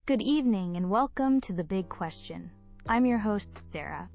Good evening and welcome to The Big Question. I'm your host, Sarah.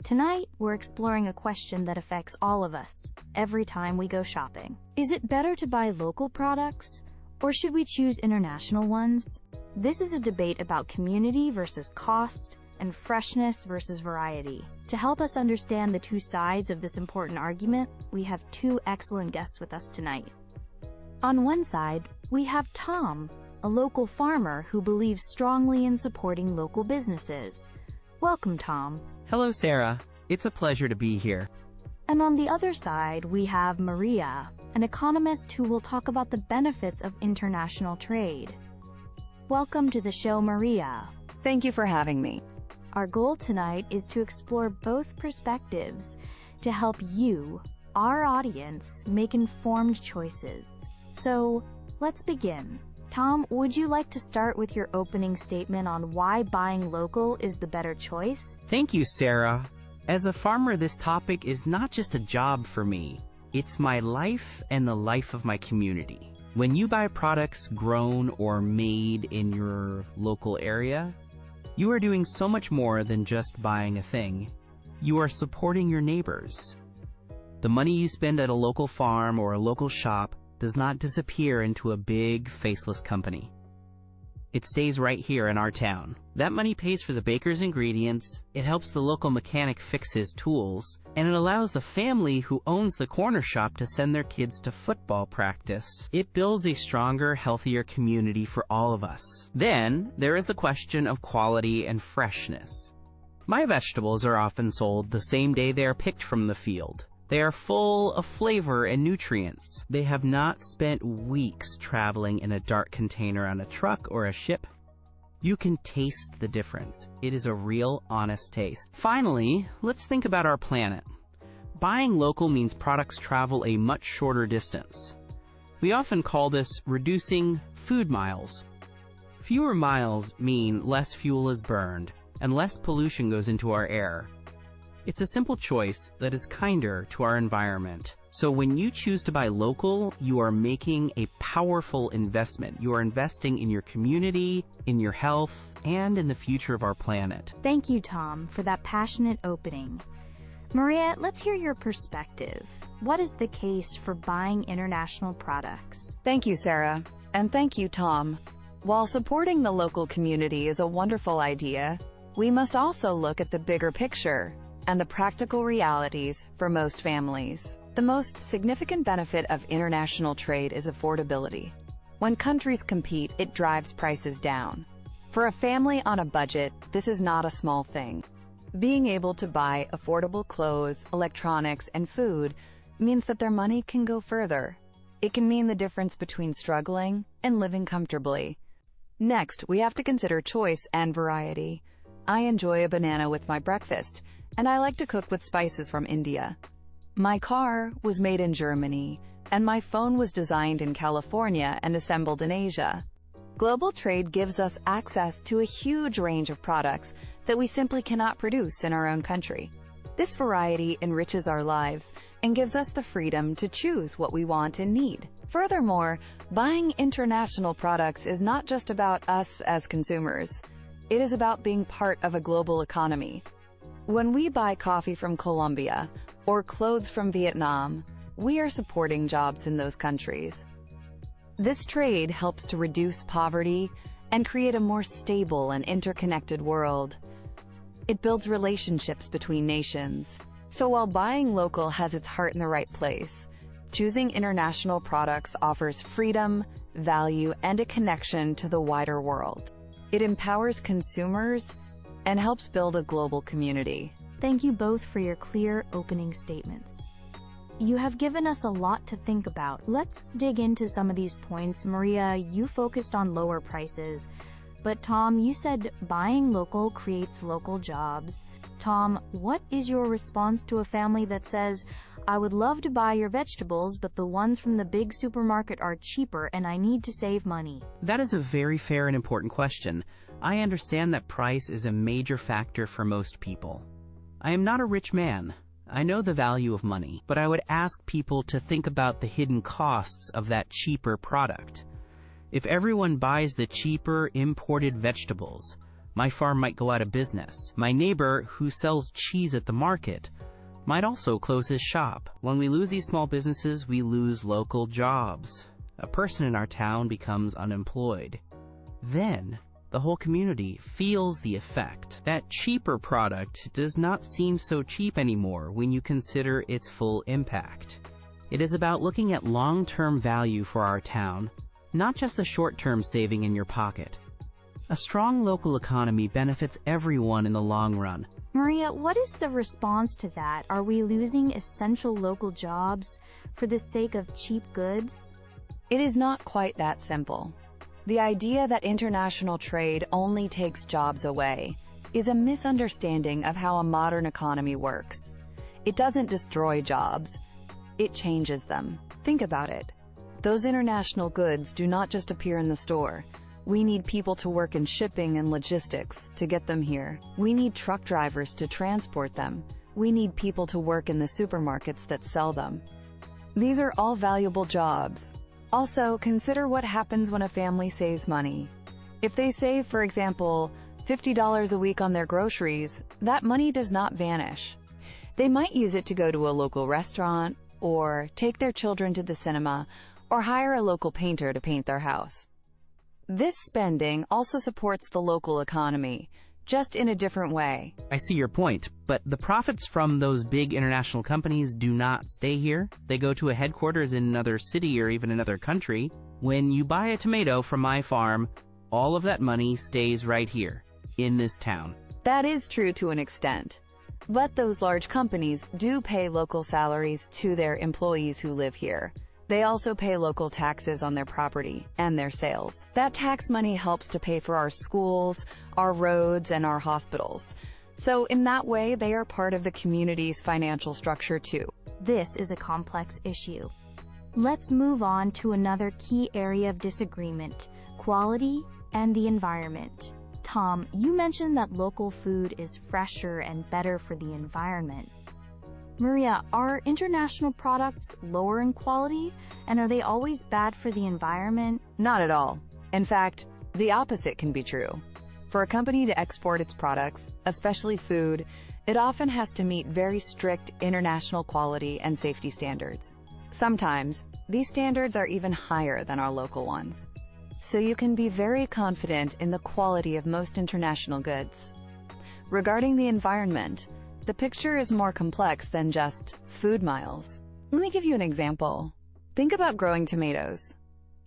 Tonight, we're exploring a question that affects all of us every time we go shopping. Is it better to buy local products, or should we choose international ones? This is a debate about community versus cost and freshness versus variety. To help us understand the two sides of this important argument, we have two excellent guests with us tonight. On one side, we have Tom, a local farmer who believes strongly in supporting local businesses. Welcome, Tom. Hello, Sarah. It's a pleasure to be here. And on the other side, we have Maria, an economist who will talk about the benefits of international trade. Welcome to the show, Maria. Thank you for having me. Our goal tonight is to explore both perspectives to help you, our audience, make informed choices. So, let's begin. Tom, would you like to start with your opening statement on why buying local is the better choice? Thank you, Sarah. As a farmer, this topic is not just a job for me. It's my life and the life of my community. When you buy products grown or made in your local area, you are doing so much more than just buying a thing. You are supporting your neighbors. The money you spend at a local farm or a local shop does not disappear into a big, faceless company. It stays right here in our town. That money pays for the baker's ingredients, it helps the local mechanic fix his tools, and it allows the family who owns the corner shop to send their kids to football practice. It builds a stronger, healthier community for all of us. Then, there is the question of quality and freshness. My vegetables are often sold the same day they are picked from the field. They are full of flavor and nutrients. They have not spent weeks traveling in a dark container on a truck or a ship. You can taste the difference. It is a real, honest taste. Finally, let's think about our planet. Buying local means products travel a much shorter distance. We often call this reducing food miles. Fewer miles mean less fuel is burned and less pollution goes into our air. It's a simple choice that is kinder to our environment. So when you choose to buy local, you are making a powerful investment. You are investing in your community, in your health, and in the future of our planet. Thank you, Tom, for that passionate opening. Maria, let's hear your perspective. What is the case for buying international products? Thank you, Sarah. And thank you, Tom. While supporting the local community is a wonderful idea, we must also look at the bigger picture and the practical realities for most families. The most significant benefit of international trade is affordability. When countries compete, it drives prices down. For a family on a budget, this is not a small thing. Being able to buy affordable clothes, electronics, and food means that their money can go further. It can mean the difference between struggling and living comfortably. Next, we have to consider choice and variety. I enjoy a banana with my breakfast, and I like to cook with spices from India. My car was made in Germany, and my phone was designed in California and assembled in Asia. Global trade gives us access to a huge range of products that we simply cannot produce in our own country. This variety enriches our lives and gives us the freedom to choose what we want and need. Furthermore, buying international products is not just about us as consumers. It is about being part of a global economy. When we buy coffee from Colombia or clothes from Vietnam, we are supporting jobs in those countries. This trade helps to reduce poverty and create a more stable and interconnected world. It builds relationships between nations. So while buying local has its heart in the right place, choosing international products offers freedom, value, and a connection to the wider world. It empowers consumers and helps build a global community. Thank you both for your clear opening statements. You have given us a lot to think about. Let's dig into some of these points. Maria, you focused on lower prices, but Tom, you said buying local creates local jobs. Tom, what is your response to a family that says, I would love to buy your vegetables, but the ones from the big supermarket are cheaper and I need to save money? That is a very fair and important question. I understand that price is a major factor for most people. I am not a rich man. I know the value of money, but I would ask people to think about the hidden costs of that cheaper product. If everyone buys the cheaper, imported vegetables, my farm might go out of business. My neighbor, who sells cheese at the market, might also close his shop. When we lose these small businesses, we lose local jobs. A person in our town becomes unemployed. Then, the whole community feels the effect. That cheaper product does not seem so cheap anymore when you consider its full impact. It is about looking at long-term value for our town, not just the short-term saving in your pocket. A strong local economy benefits everyone in the long run. Maria, what is the response to that? Are we losing essential local jobs for the sake of cheap goods? It is not quite that simple. The idea that international trade only takes jobs away is a misunderstanding of how a modern economy works. It doesn't destroy jobs, it changes them. Think about it. Those international goods do not just appear in the store. We need people to work in shipping and logistics to get them here. We need truck drivers to transport them. We need people to work in the supermarkets that sell them. These are all valuable jobs. Also, consider what happens when a family saves money. If they save, for example, $50 a week on their groceries, that money does not vanish. They might use it to go to a local restaurant, or take their children to the cinema, or hire a local painter to paint their house. This spending also supports the local economy, just in a different way. I see your point, but the profits from those big international companies do not stay here. They go to a headquarters in another city or even another country. When you buy a tomato from my farm, all of that money stays right here, in this town. That is true to an extent. But those large companies do pay local salaries to their employees who live here. They also pay local taxes on their property and their sales. That tax money helps to pay for our schools, our roads, and our hospitals. So in that way, they are part of the community's financial structure too. This is a complex issue. Let's move on to another key area of disagreement: quality and the environment. Tom, you mentioned that local food is fresher and better for the environment. Maria, are international products lower in quality, and are they always bad for the environment? Not at all. In fact, the opposite can be true. For a company to export its products, especially food, it often has to meet very strict international quality and safety standards. Sometimes, these standards are even higher than our local ones. So you can be very confident in the quality of most international goods. Regarding the environment, the picture is more complex than just food miles. Let me give you an example. Think about growing tomatoes.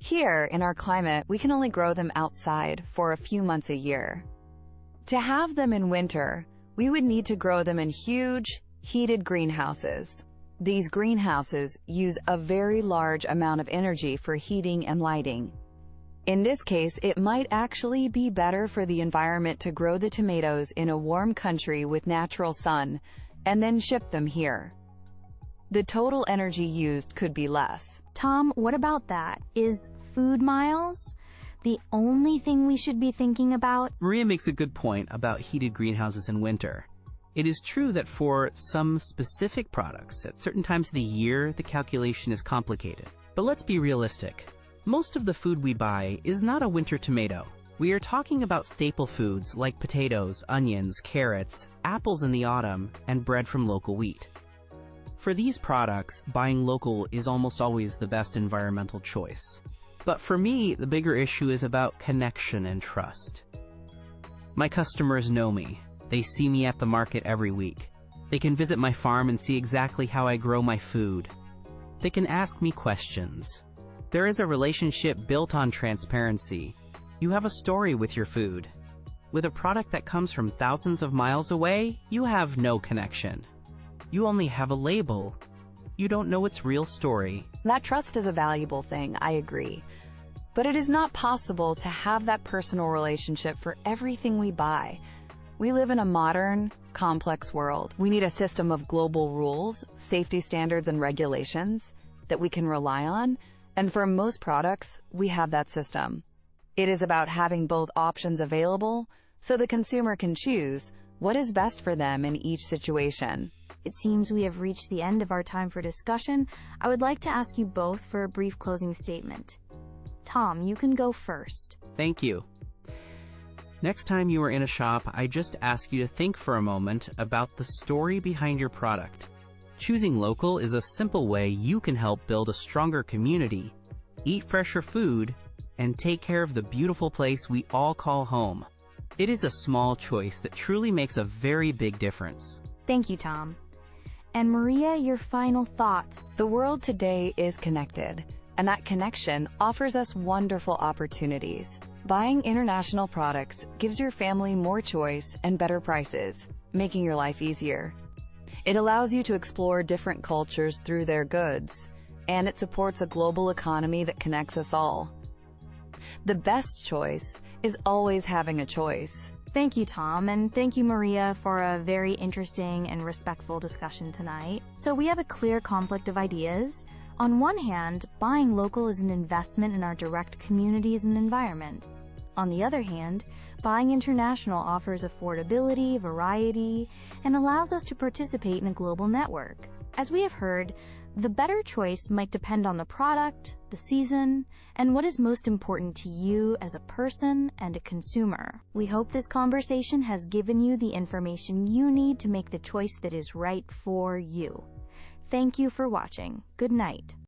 Here, in our climate, we can only grow them outside for a few months a year. To have them in winter, we would need to grow them in huge, heated greenhouses. These greenhouses use a very large amount of energy for heating and lighting. In this case, it might actually be better for the environment to grow the tomatoes in a warm country with natural sun, and then ship them here. The total energy used could be less. Tom, what about that? Is food miles the only thing we should be thinking about? Maria makes a good point about heated greenhouses in winter. It is true that for some specific products, at certain times of the year, the calculation is complicated. But let's be realistic. Most of the food we buy is not a winter tomato. We are talking about staple foods like potatoes, onions, carrots, apples in the autumn, and bread from local wheat. For these products, buying local is almost always the best environmental choice. But for me, the bigger issue is about connection and trust. My customers know me. They see me at the market every week. They can visit my farm and see exactly how I grow my food. They can ask me questions. There is a relationship built on transparency. You have a story with your food. With a product that comes from thousands of miles away, you have no connection. You only have a label. You don't know its real story. That trust is a valuable thing, I agree. But it is not possible to have that personal relationship for everything we buy. We live in a modern, complex world. We need a system of global rules, safety standards, and regulations that we can rely on. And for most products, we have that system. It is about having both options available so the consumer can choose what is best for them in each situation. It seems we have reached the end of our time for discussion. I would like to ask you both for a brief closing statement. Tom, you can go first. Thank you. Next time you are in a shop, I just ask you to think for a moment about the story behind your product. Choosing local is a simple way you can help build a stronger community, eat fresher food, and take care of the beautiful place we all call home. It is a small choice that truly makes a very big difference. Thank you, Tom. And Maria, your final thoughts. The world today is connected, and that connection offers us wonderful opportunities. Buying international products gives your family more choice and better prices, making your life easier. It allows you to explore different cultures through their goods, and it supports a global economy that connects us all. The best choice is always having a choice. Thank you, Tom, and thank you, Maria, for a very interesting and respectful discussion tonight. So we have a clear conflict of ideas. On one hand, buying local is an investment in our direct communities and environment. On the other hand, buying international offers affordability, variety, and allows us to participate in a global network. As we have heard, the better choice might depend on the product, the season, and what is most important to you as a person and a consumer. We hope this conversation has given you the information you need to make the choice that is right for you. Thank you for watching. Good night.